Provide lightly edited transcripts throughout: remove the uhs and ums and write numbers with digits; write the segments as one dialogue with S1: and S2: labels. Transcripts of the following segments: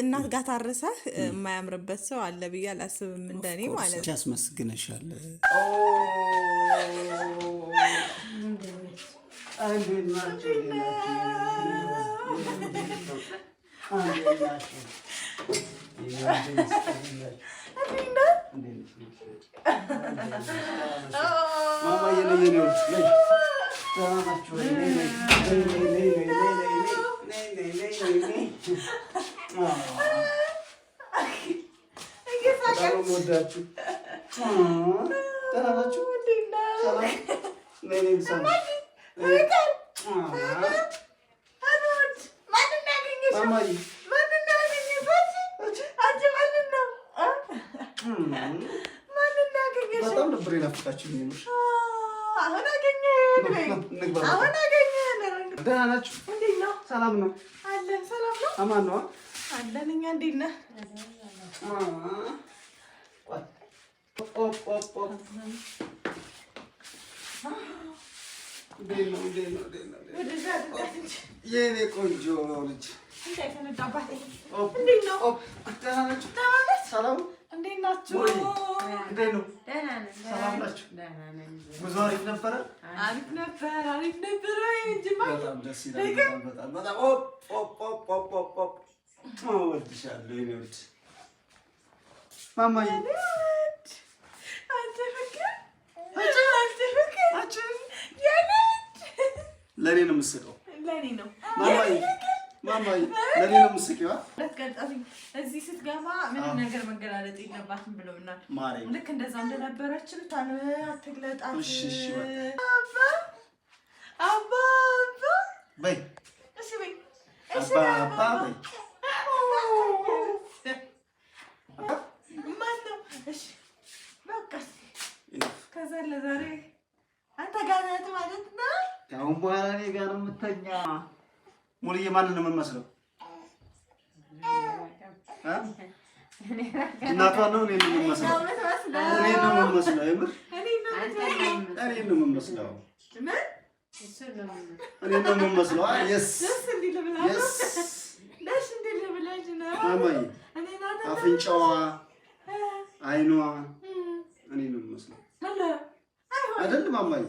S1: እናት ጋር ታረሰህ የማያምርበት ሰው አለ ብዬ አላስብም። እንደኔ ማለት ነው።
S2: ያስመስግነሻል።
S3: በጣም ነበር የናፈቃችሁኝ። ደህና ናችሁ? ሰላም ነው? አማን ነው
S1: አለን። እኛ እንዴት ነህ?
S3: የኔ ቆንጆ ልጅ ሰላም
S1: እንዴት ናችሁ?
S3: እንዴት ነው? ሰላም ናችሁ? ጉዞ አሪፍ ነበረ?
S1: አሪፍ ነበር።
S3: በጣም ደስ ይላል። በጣም እወድሻለሁ የኔ ውድ ማማዬ። ለእኔ ነው የምትስቀው?
S1: ለእኔ ነው
S3: ማማዬ፣ ለእኔ ነው የምትስቂው?
S1: እዚህ ስትገባ ምንም ነገር መገላለጥ የለባትም ብለውናል። ልክ እንደዛ እንደነበረችን አትግለጣት። አባ
S3: በይ
S1: እሺ፣ በይ
S3: አባ በይ።
S1: ማነው? እሺ በቃ ከዛ ለዛሬ አንተ ጋር ናት ማለት ነው።
S3: ከአሁን በኋላ እኔ ጋር ነው የምተኛ። ሙሉዬ ማንን ነው የምመስለው? እናቷን ነው እኔን ነው የምመስለው? እኔን ነው የምመስለው? የምር እኔን ነው የምመስለው? እኔን ነው የምመስለው? የስ ማማዬ፣ አፍንጫዋ፣ አይኗ እኔን ነው የምመስለው አይደል ማማዬ?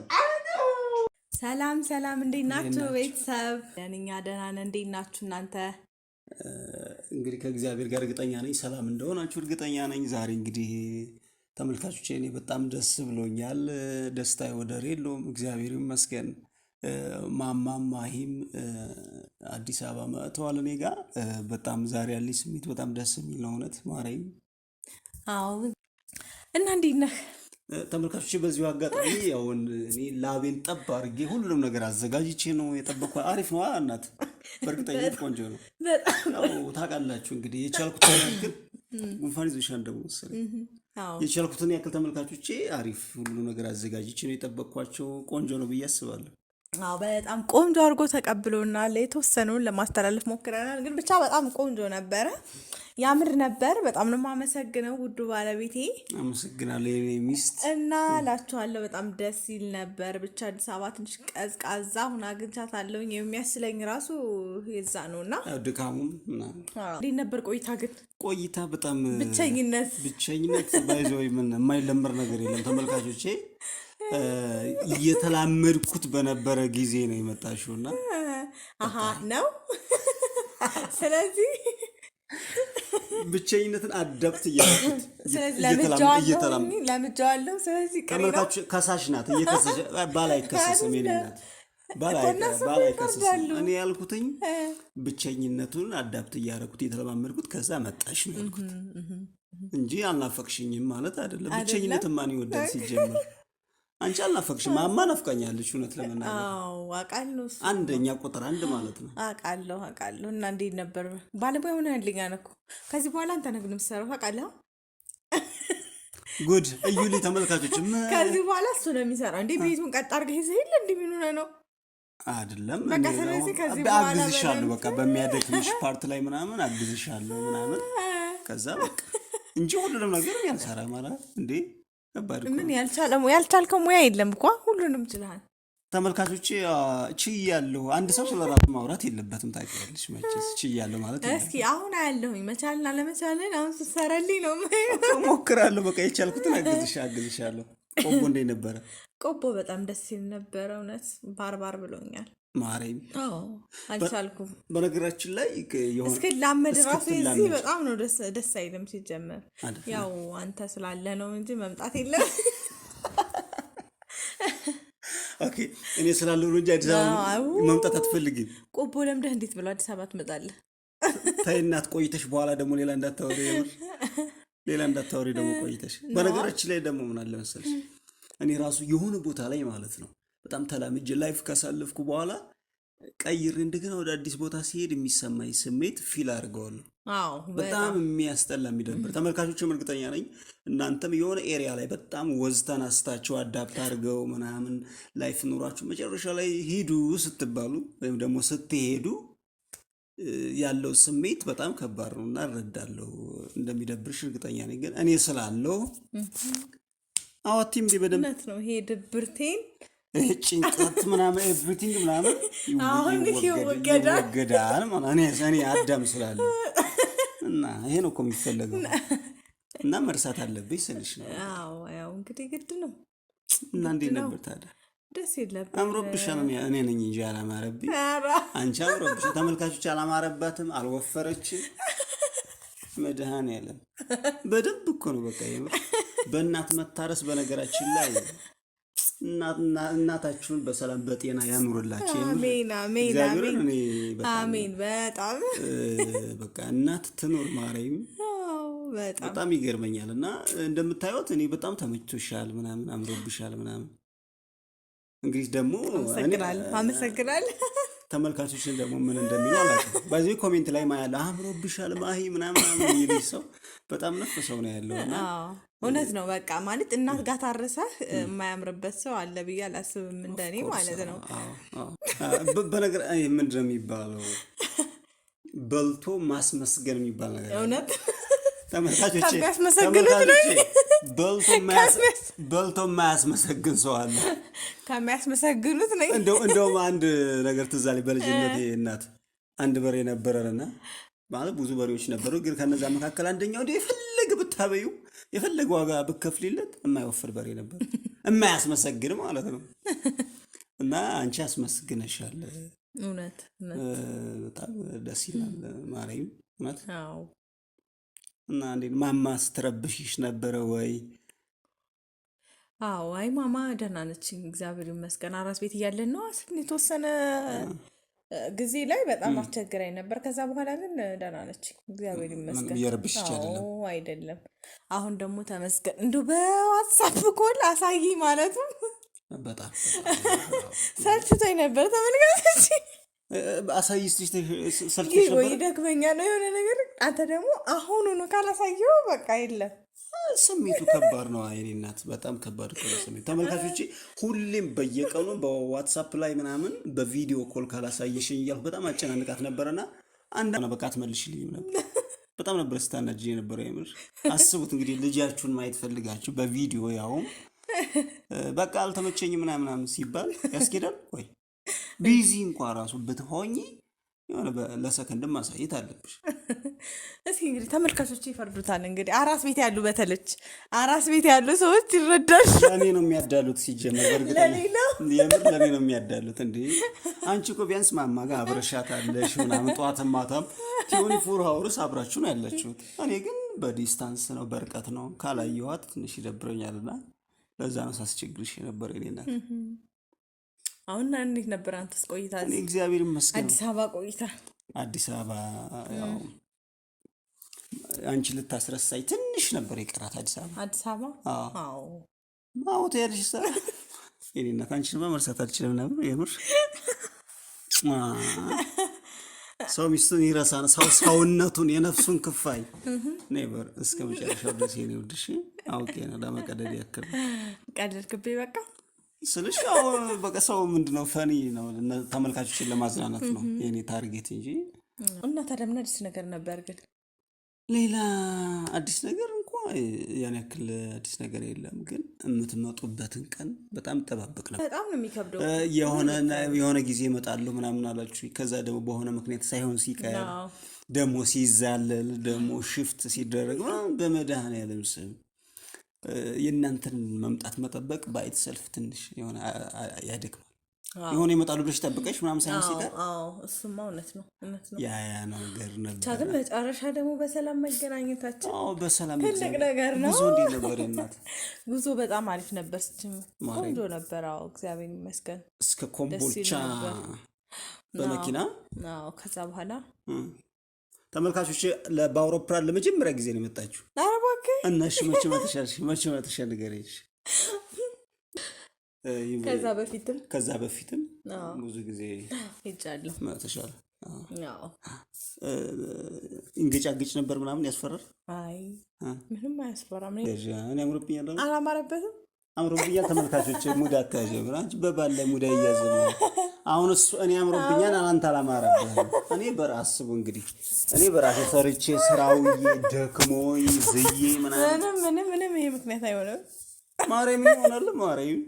S1: ሰላም፣ እንዴት ናችሁ ቤተሰብ? እኛ ደህና ነን። እንዴት ናችሁ እናንተ?
S2: እንግዲህ ከእግዚአብሔር ጋር እርግጠኛ ነኝ ሰላም እንደሆናችሁ እርግጠኛ ነኝ። ዛሬ እንግዲህ ተመልካቾቼ እኔ በጣም ደስ ብሎኛል። ደስታዬ ወደር የለውም። እግዚአብሔር ይመስገን። ማማም ማሂም አዲስ አበባ መጥተዋል እኔ ጋር። በጣም ዛሬ ያለኝ ስሜት በጣም ደስ የሚል ነው እውነት ማርያም።
S1: አዎ። እና እንዴት ነህ?
S2: ተመልካቾች በዚሁ አጋጣሚ ያው እኔ ላቤን ጠብ አድርጌ ሁሉንም ነገር አዘጋጅቼ ነው የጠበቅኩ። አሪፍ ነው እናት፣ በእርግጠኝነት ቆንጆ ነው። ያው ታውቃላችሁ እንግዲህ የቻልኩትን ያክል ጉንፋን ይዞሻል ደግሞ መሰለኝ። የቻልኩትን ያክል ተመልካቾቼ አሪፍ ሁሉ ነገር አዘጋጅቼ ነው የጠበቅኳቸው። ቆንጆ ነው ብዬ አስባለሁ።
S1: አዎ በጣም ቆንጆ አድርጎ ተቀብሎናል። የተወሰነውን ለማስተላለፍ ሞክረናል፣ ግን ብቻ በጣም ቆንጆ ነበረ። ያምር ነበር። በጣም ነው የማመሰግነው ውዱ ባለቤቴ።
S2: አመሰግናለሁ የኔ ሚስት
S1: እና እላችኋለሁ በጣም ደስ ይል ነበር። ብቻ አዲስ አበባ ትንሽ ቀዝቃዛ ሁና አግኝቻታለሁኝ። የሚያስለኝ ራሱ የዛ ነውና
S2: ድካሙም
S1: እንዴት ነበር ቆይታ? ግን
S2: ቆይታ በጣም
S1: ብቸኝነት
S2: ባይዘው ምን የማይለመር ነገር የለም ተመልካቾቼ። እየተላመድኩት በነበረ ጊዜ ነው የመጣሽውና
S1: ነው ስለዚህ
S2: ብቸኝነትን አዳፕት እያደረኩት
S1: ለምጄዋለሁ። ስለዚህ
S2: ተመልካቾች ከሳሽ ናት እየከሰሰ ባላይከሰስም የኔ ናት ባላይከሰስም። እኔ ያልኩትኝ ብቸኝነቱን አዳፕት እያደረኩት እየተለማመድኩት ከዛ መጣሽ ነው ያልኩት እንጂ አልናፈቅሽኝም ማለት አይደለም። ብቸኝነትን ማን ይወዳል ሲጀምር? አንቺ አልናፈቅሽም። ማማ ናፍቃኛለች እውነት ለመናገር።
S1: አዎ አውቃለሁ።
S2: አንደኛ ቁጥር አንድ ማለት ነው።
S1: አውቃለሁ። እና እንዴት ነበር? ባለሙያ ሆነህልኝ እኮ ከዚህ በኋላ አንተ ነህ ግን የምትሰራው ታውቃለህ።
S2: ጉድ እዩልኝ ተመልካቾች።
S1: ከዚህ በኋላ እሱ ነው የሚሰራው። እንዴ ቤቱን ቀጥ አድርገህ ይዘህ የለ እንዴ ምን ሆነህ ነው?
S2: አይደለም
S1: በቃ ስለዚህ ከዚህ በኋላ
S2: አግዝሻለሁ። በቃ በሚያደክምሽ ፓርት ላይ ምናምን አግዝሻለሁ ምናምን ከዛ በቃ እንጂ ሁሉንም ነገር ያልሰራ ማለት እንዴ ከባድ እኮ
S1: ምን
S2: ነው።
S1: ያልቻልከው ሙያ የለም እኮ ሁሉንም ችልሃል።
S2: ተመልካቾቼ ችያለሁ። አንድ ሰው ስለ ራሱ ማውራት የለበትም ታውቂያለሽ። መቼስ ችያለሁ ማለት
S1: እስኪ አሁን አያለሁኝ መቻልና ለመቻልን አሁን ስትሰራልኝ ነው
S2: እሞክራለሁ። በቃ የቻልኩትን አግዝሻለሁ። ቆቦ እንዴት ነበረ?
S1: ቆቦ በጣም ደስ ሲል ነበረ። እውነት ባርባር ብሎኛል።
S2: ማሬም
S1: አልቻልኩም።
S2: በነገራችን ላይ
S1: እስኪ ላመድ ራሱ እዚህ በጣም ነው ደስ አይልም። ሲጀመር ያው አንተ ስላለ ነው እንጂ መምጣት የለም።
S2: ኦኬ እኔ ስላለው ነው እንጂ አዲስ አበባ መምጣት አትፈልጊም?
S1: ቆቦ ለምደህ እንዴት ብሎ አዲስ አበባ ትመጣለህ?
S2: ተይ እናት ቆይተሽ በኋላ ደግሞ ሌላ እንዳታወሪ ደግሞ ቆይተሽ። በነገራችን ላይ ደግሞ ምን አለ መሰለሽ እኔ ራሱ የሆነ ቦታ ላይ ማለት ነው በጣም ተላምጄ ላይፍ ካሳለፍኩ በኋላ ቀይሬ እንደገና ወደ አዲስ ቦታ ሲሄድ የሚሰማኝ ስሜት ፊል አድርገዋለሁ። በጣም የሚያስጠላ የሚደብር። ተመልካቾችም እርግጠኛ ነኝ እናንተም የሆነ ኤሪያ ላይ በጣም ወዝተን አስታችሁ አዳፕት አድርገው ምናምን ላይፍ ኑሯችሁ መጨረሻ ላይ ሂዱ ስትባሉ ወይም ደግሞ ስትሄዱ ያለው ስሜት በጣም ከባድ ነው እና እረዳለሁ እንደሚደብርሽ እርግጠኛ ነኝ። ግን እኔ ስላለው አዋቲም በደንብ
S1: ነው ይሄ ድብርቴን
S2: ጭንቀት ምናምን ኤቭሪቲንግ ምናምን ይወገዳል ማለት እኔ አዳም ስላለ እና ይሄ ነው እኮ የሚፈለገው እና መርሳት አለብኝ ስልሽ ነው።
S1: ያው እንግዲህ ግድ ነው።
S2: እና እንዴት ነበር ታዲያ?
S1: ደስ ይላል።
S2: አምሮብሻል። እኔ ነኝ እንጂ አላማረብኝ። አንቺ አምሮብሽ። ተመልካቾች አላማረባትም፣ አልወፈረችም። መድኃኔዓለም በደንብ እኮ ነው በቃ በእናት መታረስ። በነገራችን ላይ እናታችሁን በሰላም በጤና ያኑርላችሁ።
S1: አሜን አሜን አሜን አሜን። በጣም
S2: በቃ እናት ትኖር ማርያም። በጣም ይገርመኛል። እና እንደምታዩት እኔ በጣም ተመችቶሻል ምናምን አምሮብሻል ምናምን። እንግዲህ ደግሞ
S1: አመሰግናለሁ።
S2: ተመልካቾችን ደግሞ ምን እንደሚሉ አላውቅም። በዚህ ኮሜንት ላይ ማያለ አምሮብሻል ማሂ ምናምን የሚልሽ ሰው በጣም ነፍ ሰው ነው ያለው። እና
S1: እውነት ነው በቃ ማለት እናት ጋር ታረሰህ የማያምርበት ሰው አለ ብዬ አላስብም፣ እንደኔ ማለት ነው።
S2: በነገር ምንድን ነው የሚባለው በልቶ ማስመስገን የሚባል ነገር
S1: እውነት
S2: ተመልካቾቼ በልቶ የማያስመሰግን ሰው አለ።
S1: ከሚያስመሰግኑት ነኝ።
S2: እንደውም አንድ ነገር ትዝ አለኝ። በልጅነቴ እናት አንድ በሬ ነበረንና ማለት ብዙ በሬዎች ነበሩ፣ ግን ከነዛ መካከል አንደኛው የፈለገ ብታበዩ የፈለገ ዋጋ ብከፍሊለት የማይወፍር በሬ ነበር፣ የማያስመሰግን ማለት ነው። እና አንቺ አስመስግነሻል።
S1: እውነት
S2: በጣም ደስ ይላል ማርያም እውነት። እና እንዴት ማማ ስትረብሽሽ ነበረ ወይ?
S1: አይ ማማ ደህና ነች እግዚአብሔር ይመስገን። አራስ ቤት እያለን ነው የተወሰነ ጊዜ ላይ በጣም አስቸግራኝ ነበር። ከዛ በኋላ ግን ደህና ነች እግዚአብሔር ይመስገን።
S2: እየረብሽ ይቻላል
S1: አይደለም። አሁን ደግሞ ተመስገን። እንደው በዋትሳፕ ኮል አሳይ ማለቱ
S2: በጣም
S1: ሰልችቶኝ ነበር። ተመልካቾች
S2: አሳይስሽ ሰልችቶሽ ነበር
S1: ወይ ደግመኛ ነው የሆነ ነገር። አንተ ደግሞ አሁኑኑ ካላሳየው በቃ የለም።
S2: ስሜቱ ከባድ ነው። አይኔ እናት በጣም ከባድ ነው ስሜቱ። ተመልካቾቼ ሁሌም በየቀኑ በዋትሳፕ ላይ ምናምን በቪዲዮ ኮል ካላሳየሽኝ እያልኩ በጣም አጨናንቃት ነበርና አንድ በቃ አትመልሽልኝም ነበር። በጣም ነበር ስታናጅ የነበረው የምር። አስቡት እንግዲህ ልጃችሁን ማየት ፈልጋችሁ በቪዲዮ ያውም በቃ አልተመቸኝም ምናምን ሲባል ያስኬዳል ወይ? ቢዚ እንኳን ራሱ ብትሆኚ የሆነ ለሰከንድ ማሳየት አለብሽ።
S1: እስኪ እንግዲህ ተመልካቾች ይፈርዱታል። እንግዲህ አራስ ቤት ያሉ በተለች አራስ ቤት ያሉ ሰዎች ይረዳሉ።
S2: ለእኔ ነው የሚያዳሉት ሲጀመር፣ በእርግጠኛ የምር ለእኔ ነው የሚያዳሉት። እንዴ አንቺ እኮ ቢያንስ ማማ ጋር አብረሻታለሽ ምናምን ጠዋትም ማታም 24 ሀውርስ አብራችሁ ነው ያለችሁት። እኔ ግን በዲስታንስ ነው በርቀት ነው፣ ካላየኋት ትንሽ ይደብረኛልና ለዛ ነው ሳስቸግርሽ የነበረ የእኔ እናት።
S1: አሁን እንዴት ነበር አንተስ ቆይታ?
S2: እኔ እግዚአብሔር ይመስገን
S1: አዲስ አበባ ቆይታ።
S2: አዲስ አበባ ያው አንቺ ልታስረሳይ ትንሽ ነበር የቀራት አዲስ አበባ።
S1: አዲስ አበባ
S2: አዎ ትያለሽ ሳ የኔ እናት አንቺንማ መርሳት አልችልም ነበር የምር። ሰው ሚስቱን ይረሳን ሰው ሰውነቱን የነፍሱን ክፋይ ነበር እስከ መጨረሻው ድረስ የኔ ውድሽ አውቄ ነው ለመቀደድ ያክል
S1: ቀደድክብኝ በቃ
S2: ስልሽ በቃ ሰው ምንድነው ፈኒ ነው ተመልካቾችን ለማዝናናት ነው የኔ ታርጌት እንጂ።
S1: እና ታዲያ ምን አዲስ ነገር ነበር? ግን
S2: ሌላ አዲስ ነገር እንኳን ያን ያክል አዲስ ነገር የለም። ግን የምትመጡበትን ቀን በጣም እጠባበቅ ነበር።
S1: በጣም ነው የሚከብደው።
S2: የሆነ ጊዜ እመጣለሁ ምናምን አላችሁ። ከዛ ደግሞ በሆነ ምክንያት ሳይሆን ሲቀር ደግሞ ሲዛለል ደግሞ ሽፍት ሲደረግ በመድኃኔዓለም ስም የእናንተን መምጣት መጠበቅ ባይት ሰልፍ ትንሽ የሆነ ያደክማል። የሆነ ይመጣሉ ብለሽ ጠብቀሽ ምናምን ሳይሆን ሲቀር
S1: እሱማ እውነት ነው።
S2: ያ ነገር ነበር።
S1: ብቻ ግን መጨረሻ ደግሞ በሰላም መገናኘታችን
S2: በሰላም
S1: ትልቅ ነገር ነው።
S2: ጉዞ እንዴት ነበር እናት?
S1: ጉዞ በጣም አሪፍ ነበር። ቆንጆ ነበር። እግዚአብሔር ይመስገን።
S2: እስከ ኮምቦልቻ በመኪና
S1: ከዛ በኋላ
S2: ተመልካቾች በአውሮፕላን ለመጀመሪያ ጊዜ ነው የመጣችሁ።
S1: ኧረ እባክህ
S2: እና እሺ መቼ መተሻል ንገረኝ። ከዛ በፊትም ብዙ ጊዜ
S1: ሄጃለሁ።
S2: መተሻል እንገጫግጭ ነበር ምናምን ያስፈራል?
S1: አይ ምንም አያስፈራም።
S2: እኔ አምሮብኛል።
S1: አላማረበትም?
S2: አምሮብኛል። ተመልካቾች ሙድ አታያዥ ብራንች በባለ ሙድ ያያዘ አሁን እኔ አምሮብኛል፣ አንተ አላማረብህም። እኔ በራስቡ እንግዲህ እኔ በራሴ ሰርቼ ስራውዬ ደክሞኝ ዝዬ ምናምን
S1: ምንም ይሄ ምክንያት አይሆንም።
S2: ማርያም ይሆናል ማርያም